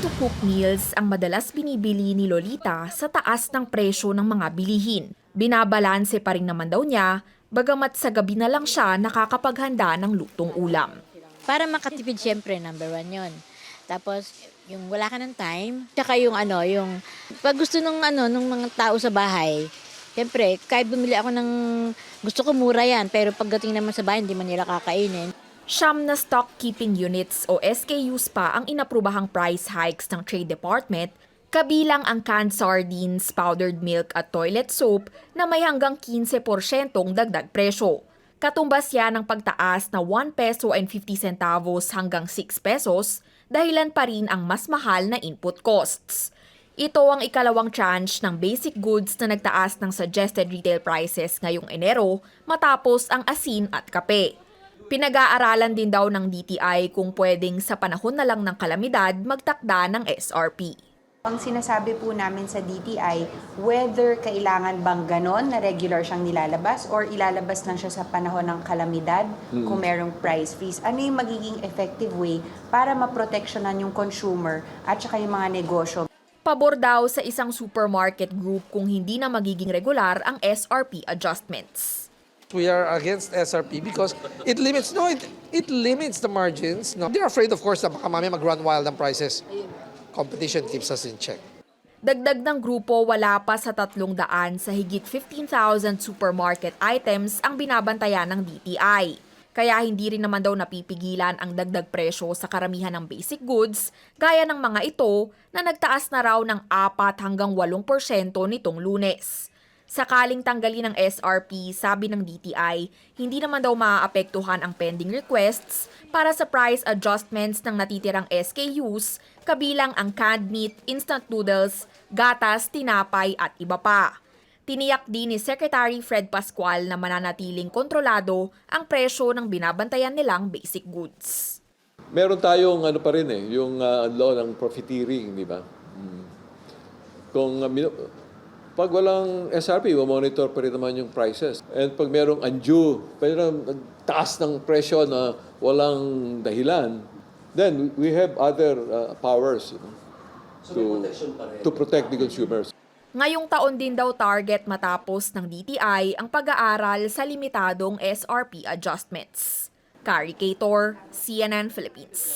ready-to-cook meals ang madalas binibili ni Lolita sa taas ng presyo ng mga bilihin. Binabalanse pa rin naman daw niya, bagamat sa gabi na lang siya nakakapaghanda ng lutong ulam. Para makatipid, syempre, number one yun. Tapos, yung wala ka ng time, tsaka yung pag gusto nung mga tao sa bahay, syempre, kahit bumili ako ng, gusto ko mura yan, pero pagdating naman sa bahay, hindi man nila kakainin. Siyam na stock keeping units o SKUs pa ang inaprubahang price hikes ng Trade Department, kabilang ang canned sardines, powdered milk at toilet soap na may hanggang 15% dagdag presyo. Katumbas yan ng pagtaas na 1 peso and 50 centavos hanggang 6 pesos, dahilan pa rin ang mas mahal na input costs. Ito ang ikalawang tranche ng basic goods na nagtaas ng suggested retail prices ngayong Enero matapos ang asin at kape. Pinag-aaralan din daw ng DTI kung pwedeng sa panahon na lang ng kalamidad magtakda ng SRP. Ang sinasabi po namin sa DTI, whether kailangan bang ganon na regular siyang nilalabas or ilalabas lang siya sa panahon ng kalamidad kung merong price freeze, ano yung magiging effective way para maproteksyonan yung consumer at saka yung mga negosyo. Pabor daw sa isang supermarket group kung hindi na magiging regular ang SRP adjustments. We are against SRP because it limits the margins. No? They're afraid, of course, na baka mamaya mag-run wild ang prices. Competition keeps us in check. Dagdag ng grupo, wala pa sa 300 sa higit 15,000 supermarket items ang binabantayan ng DTI. Kaya hindi rin naman daw napipigilan ang dagdag presyo sa karamihan ng basic goods, gaya ng mga ito na nagtaas na raw ng 4 hanggang 8% nitong Lunes. Sakaling tanggalin ng SRP, sabi ng DTI, hindi naman daw maaapektuhan ang pending requests para sa price adjustments ng natitirang SKUs, kabilang ang canned meat, instant noodles, gatas, tinapay at iba pa. Tiniyak din ni Secretary Fred Pascual na mananatiling kontrolado ang presyo ng binabantayan nilang basic goods. Meron tayong pa rin yung law ng profiteering, di ba? Kung pag walang SRP, monitor pa rin naman yung prices. And pag merong undue, taas ng presyo na walang dahilan, then we have other powers to protect the consumers. Ngayong taon din daw target matapos ng DTI ang pag-aaral sa limitadong SRP adjustments. Carrie Cator, CNN Philippines.